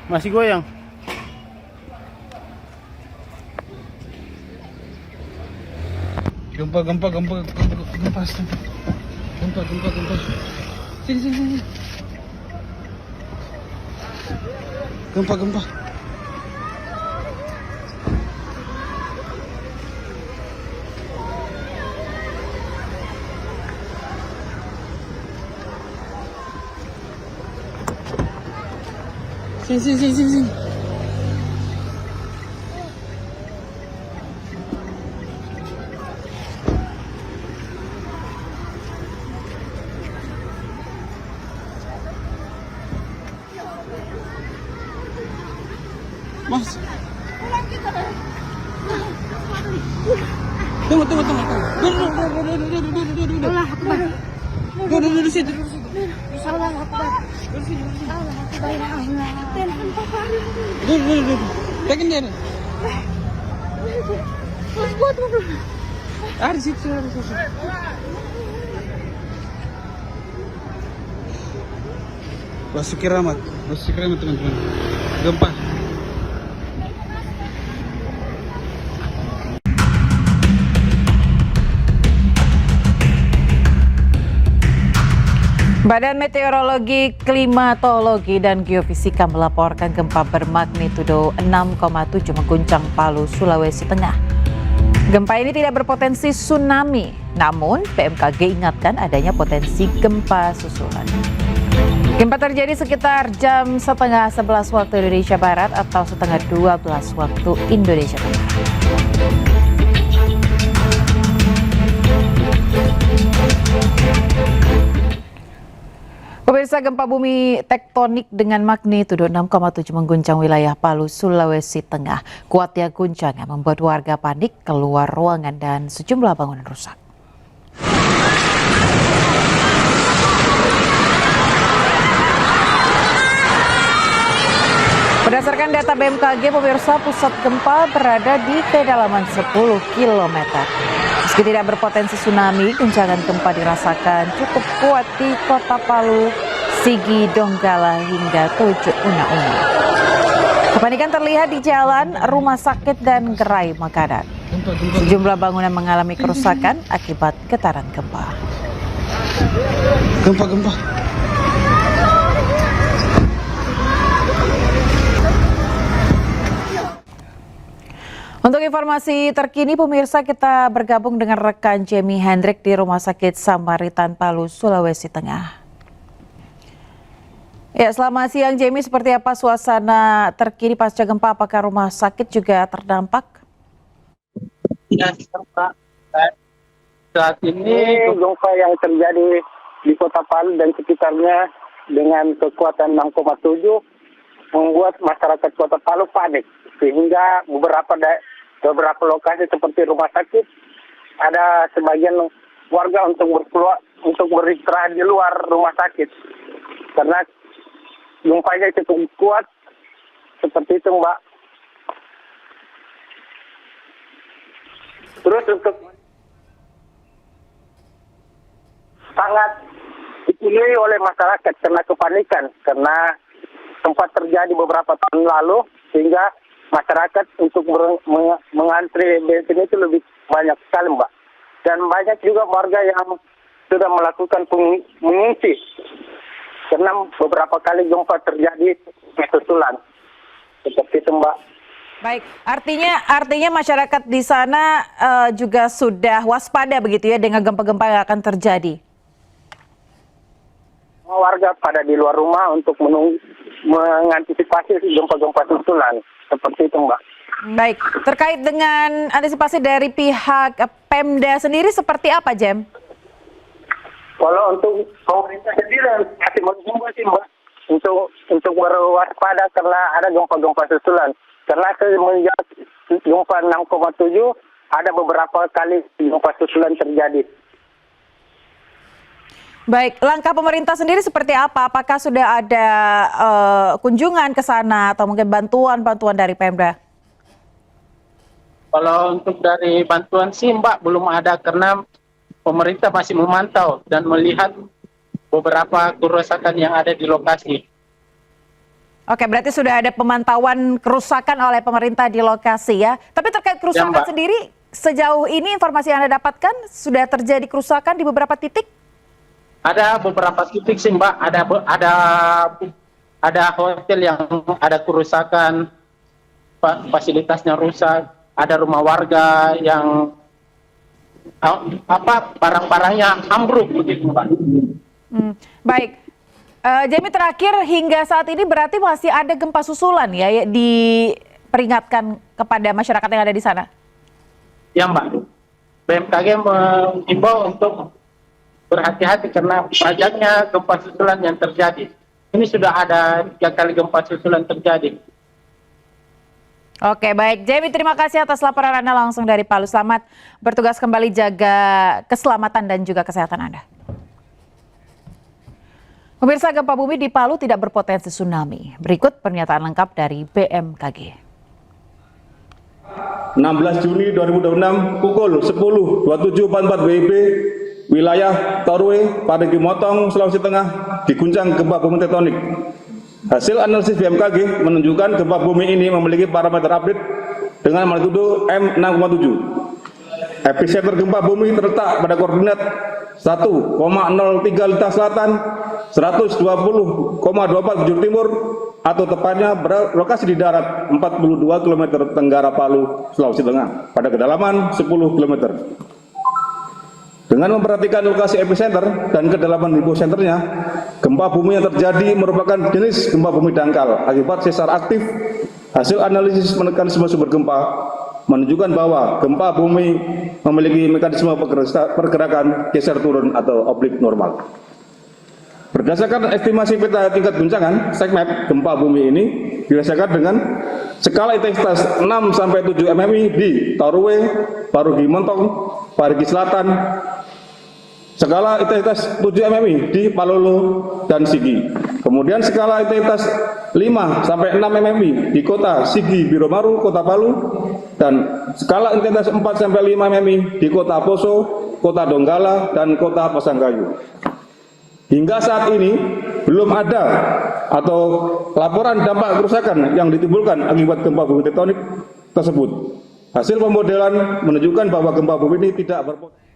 Masih goyang. Gempa. Sini. Gempa. Sini. Mas. Tunggu. Duduk situ. Allah Akbar. Duduk. Pegang dia. Di situ. Basuki Rahmat teman-teman. Gempa. Badan Meteorologi, Klimatologi, dan Geofisika melaporkan gempa bermagnitudo 6,7 mengguncang Palu, Sulawesi Tengah. Gempa ini tidak berpotensi tsunami, namun BMKG ingatkan adanya potensi gempa susulan. Gempa terjadi sekitar jam setengah 11 waktu Indonesia Barat atau setengah 12 waktu Indonesia Tengah. Pemirsa, gempa bumi tektonik dengan magnitudo 6,7 mengguncang wilayah Palu, Sulawesi Tengah. Kuatnya guncangan membuat warga panik keluar ruangan dan sejumlah bangunan rusak. Berdasarkan data BMKG, pemirsa, pusat gempa berada di kedalaman 10 km. Meski tidak berpotensi tsunami, guncangan gempa dirasakan cukup kuat di Kota Palu, Sigi, Donggala, hingga Tojo Una-Una. Kepanikan terlihat di jalan, rumah sakit, dan gerai makanan. Sejumlah bangunan mengalami kerusakan akibat getaran gempa. Gempa. Untuk informasi terkini, pemirsa, kita bergabung dengan rekan Jamie Hendrik di Rumah Sakit Samaritan Palu, Sulawesi Tengah. Ya, selamat siang Jamie, seperti apa suasana terkini pasca gempa? Apakah rumah sakit juga terdampak? Ya, saat ini gempa yang terjadi di Kota Palu dan sekitarnya dengan kekuatan 6,7 membuat masyarakat Kota Palu panik, sehingga beberapa lokasi seperti rumah sakit ada sebagian warga untuk beristirahat di luar rumah sakit karena gempanya cukup kuat seperti itu, Mbak. Terus untuk sangat dipenuhi oleh masyarakat karena kepanikan karena sempat terjadi beberapa tahun lalu sehingga masyarakat untuk mengantri bensin itu lebih banyak sekali, Mbak. Dan banyak juga warga yang sudah melakukan mengungsi karena beberapa kali gempa terjadi susulan. Seperti itu, Mbak. Baik, artinya masyarakat di sana juga sudah waspada begitu ya dengan gempa-gempa yang akan terjadi. Warga pada di luar rumah untuk mengantisipasi gempa-gempa susulan. Seperti itu, Mbak. Baik, terkait dengan antisipasi dari pihak Pemda sendiri seperti apa, Jem? Kalau untuk pemerintah sendiri masih menunggu sih, Mbak, untuk berwaspada karena ada gempa-gempa susulan. Karena semenjak gempa 6,7 ada beberapa kali gempa susulan terjadi. Baik, langkah pemerintah sendiri seperti apa? Apakah sudah ada kunjungan ke sana atau mungkin bantuan dari Pemda? Kalau untuk dari bantuan sih, Mbak, belum ada karena pemerintah masih memantau dan melihat beberapa kerusakan yang ada di lokasi. Oke, berarti sudah ada pemantauan kerusakan oleh pemerintah di lokasi ya. Tapi terkait kerusakan Mbak. sendiri, sejauh ini informasi yang Anda dapatkan sudah terjadi kerusakan di beberapa titik? Ada beberapa titik sih Mbak, ada hotel yang ada kerusakan, fasilitasnya rusak, ada rumah warga yang barang-barangnya ambruk begitu Mbak. Baik. Jamie, terakhir hingga saat ini berarti masih ada gempa susulan ya diperingatkan kepada masyarakat yang ada di sana? Ya Mbak, BMKG mengimbau untuk berhati-hati karena banyaknya gempa susulan yang terjadi. Ini sudah ada 3 kali gempa susulan terjadi. Oke, baik. Jamie, terima kasih atas laporan Anda langsung dari Palu. Selamat bertugas kembali, jaga keselamatan dan juga kesehatan Anda. Pemirsa, gempa bumi di Palu tidak berpotensi tsunami. Berikut pernyataan lengkap dari BMKG. 16 Juni 2026 pukul 10.27.44 WIB, wilayah Torwe, Parigi Motong, Sulawesi Tengah diguncang gempa bumi tektonik. Hasil analisis BMKG menunjukkan gempa bumi ini memiliki parameter update dengan magnitudo M6,7. Epicenter gempa bumi terletak pada koordinat 1,03 Lintang Selatan, 120,24 bujur timur, atau tepatnya berlokasi di darat 42 km tenggara Palu, Sulawesi Tengah, pada kedalaman 10 km. Dengan memperhatikan lokasi epicenter dan kedalaman hiposenternya, gempa bumi yang terjadi merupakan jenis gempa bumi dangkal akibat sesar aktif. Hasil analisis mekanisme sumber gempa menunjukkan bahwa gempa bumi memiliki mekanisme pergerakan geser turun atau oblik normal. Berdasarkan estimasi peta tingkat guncangan SECMAP, gempa bumi ini dirasakan dengan skala intensitas 6-7 mm di Torwe, Parigi Motong, Parigi Selatan, skala intensitas 7 mm di Palolo dan Sigi. Kemudian skala intensitas 5-6 mm di kota Sigi Biromaru, Kota Palu, dan skala intensitas 4-5 mm di Kota Poso, Kota Donggala, dan Kota Pasangkayu. Hingga saat ini belum ada atau laporan dampak kerusakan yang ditimbulkan akibat gempa bumi tektonik tersebut. Hasil pemodelan menunjukkan bahwa gempa bumi ini tidak berpotensi.